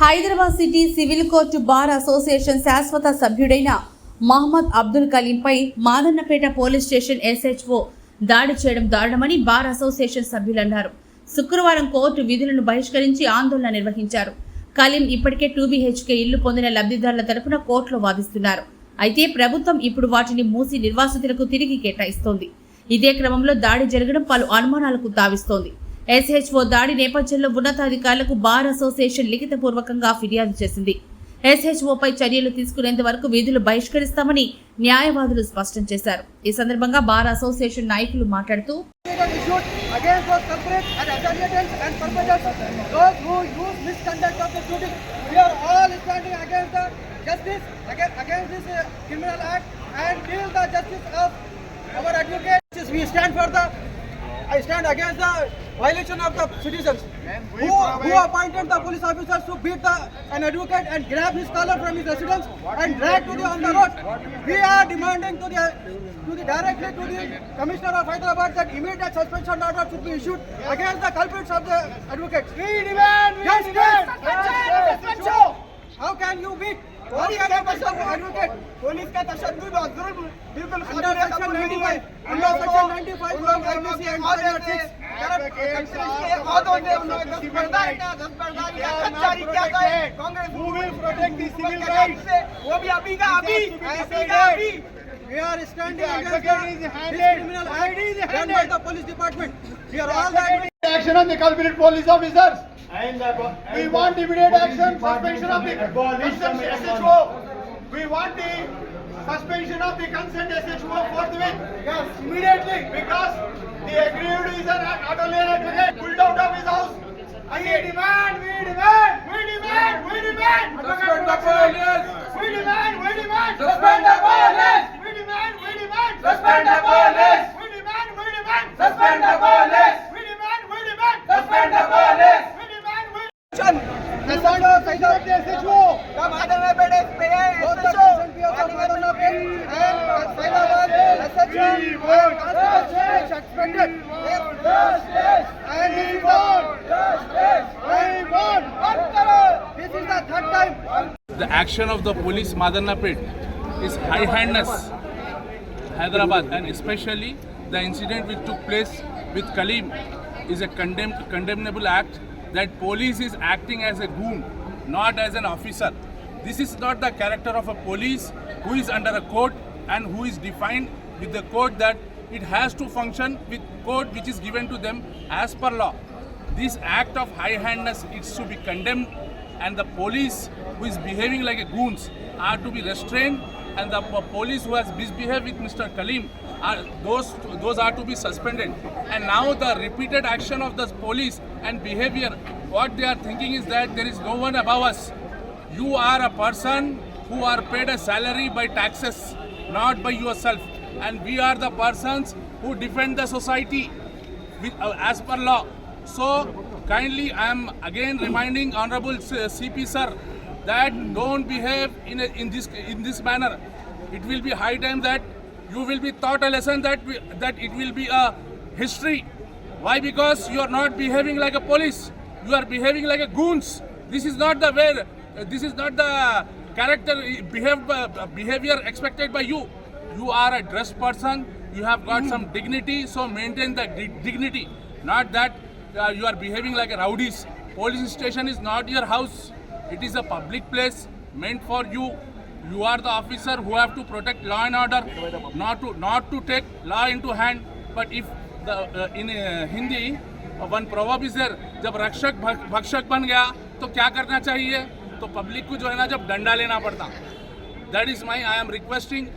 Hyderabad city civil court bar association శాశ్వత సభ్యుడైన మహమ్మద్ అబ్దుల్ కలీంపై మాదన్నపేట పోలీస్ స్టేషన్ ఎస్హెచ్ఓ దాడి చేయడం దారుణమని బార్ అసోసియేషన్ సభ్యులు అన్నారు. శుక్రవారం కోర్టు విధులను బహిష్కరించి ఆందోళన నిర్వహించారు. కలీం ఇప్పటికే 2BHK ఇల్లు పొందిన లబ్ధిదారుల తరపున కోర్టులో వాదిస్తున్నారు. అయితే ప్రభుత్వం ఇప్పుడు వాటిని మూసి నిర్వాసితులకు తిరిగి కేటాయిస్తోంది. ఇదే క్రమంలో దాడి జరగడం పలు అనుమానాలకు తావిస్తోంది. ఎస్హెచ్ఓ దాడి నేపథ్యంలో ఉన్నతాధికారులకు బార్ అసోసియేషన్ లిఖితపూర్వకంగా ఫిర్యాదు చేసింది. ఎస్హెచ్ఓపై చర్యలు తీసుకునేంత వరకు విధులు బహిష్కరిస్తామని న్యాయవాదులు స్పష్టం చేశారు. ఈ సందర్భంగా బార్ అసోసియేషన్ నాయకులు మాట్లాడుతూ I stand against the violation of the citizens who appointed the police officers to beat an advocate and grab his collar from his residence and drag to the on the road. We are demanding directly to the Commissioner of Hyderabad that immediate suspension order should be issued against the culprits of the advocates. We demand justice. How can you beat? How can you beat the advocate? Police का तशद्दुद और जुल्म बिल्कुल under section 95 of IPC and 506 who will protect the civil rights. वो भी अभी का अभी. We are standing against this criminal act done by the police department. We are all that action on the culprit police officers. We want immediate action, suspension of the consent SHO. We want the suspension of the consent SHO forthwith. Yes, immediately. Because the aggrieved is not only an advocate, pulled out of his house. And we demand. Suspend the police. We demand. Suspend the police. We demand. Suspend the police. We demand. Suspend the police. We demand. Suspend the police. The action of the police Madannapet is high-handedness, Hyderabad, and especially the incident which took place with Kaleem is a condemnable act. That police is acting as a goon, not as an officer. This is not the character of a police who is under a code and who is defined with the code that it has to function with code which is given to them as per law. This act of high-handedness is to be condemned, and the police who is behaving like a goons are to be restrained, and the police who has misbehaved with Mr. Kaleem those are to be suspended. And now the repeated action of the police and behavior, what they are thinking is that there is no one above us. You are a person who are paid a salary by taxes, not by yourself, and we are the persons who defend the society with, as per law. So kindly I am again reminding Honorable CP sir that don't behave in this manner. It will be high time that you will be taught a lesson that it will be a history. Why? Because you are not behaving like a police. You are behaving like a goons. This is not the way. This is not the character behavior expected by you. You are a dressed person. You have got some dignity. So maintain the dignity. Not that you are behaving like a rowdies. Police station is not your house. It is a public place meant for you. You are the officer who have to protect law and order, not to take law into hand. But if in Hindi one proverb is there, जब रक्षक भक्षक बन गया तो क्या करना चाहिए? तो पब्लिक को जो है ना जब डंडा लेना पड़ता. That is I am requesting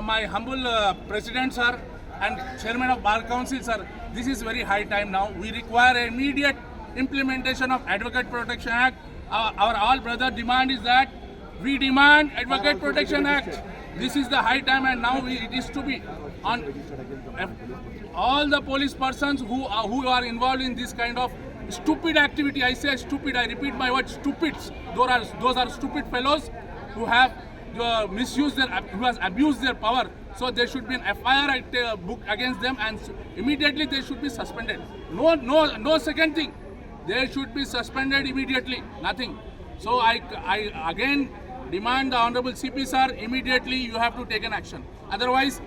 my humble president sir and chairman of bar council sir. This is very high time now. We require immediate implementation of Advocate Protection Act. Our all brother demand is that we demand Advocate Protection Act. This is the high time, and now it is to be on all the police persons who are involved in this kind of stupid activity. I say stupid. I repeat my word, stupids. Those are stupid fellows who have who has abused their power. So there should be an FIR book against them, and immediately they should be suspended. No second thing. They should be suspended immediately. Nothing. So I again demand the Honorable CP sir, immediately you have to take an action. Otherwise,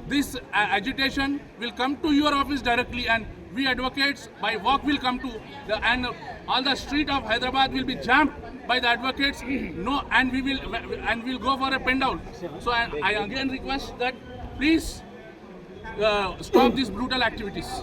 this agitation will come to your office directly, and we advocates by walk will come to the, and all the street of Hyderabad will be jammed by the advocates. No, and we'll go for a pen down. So I again request that please stop these brutal activities.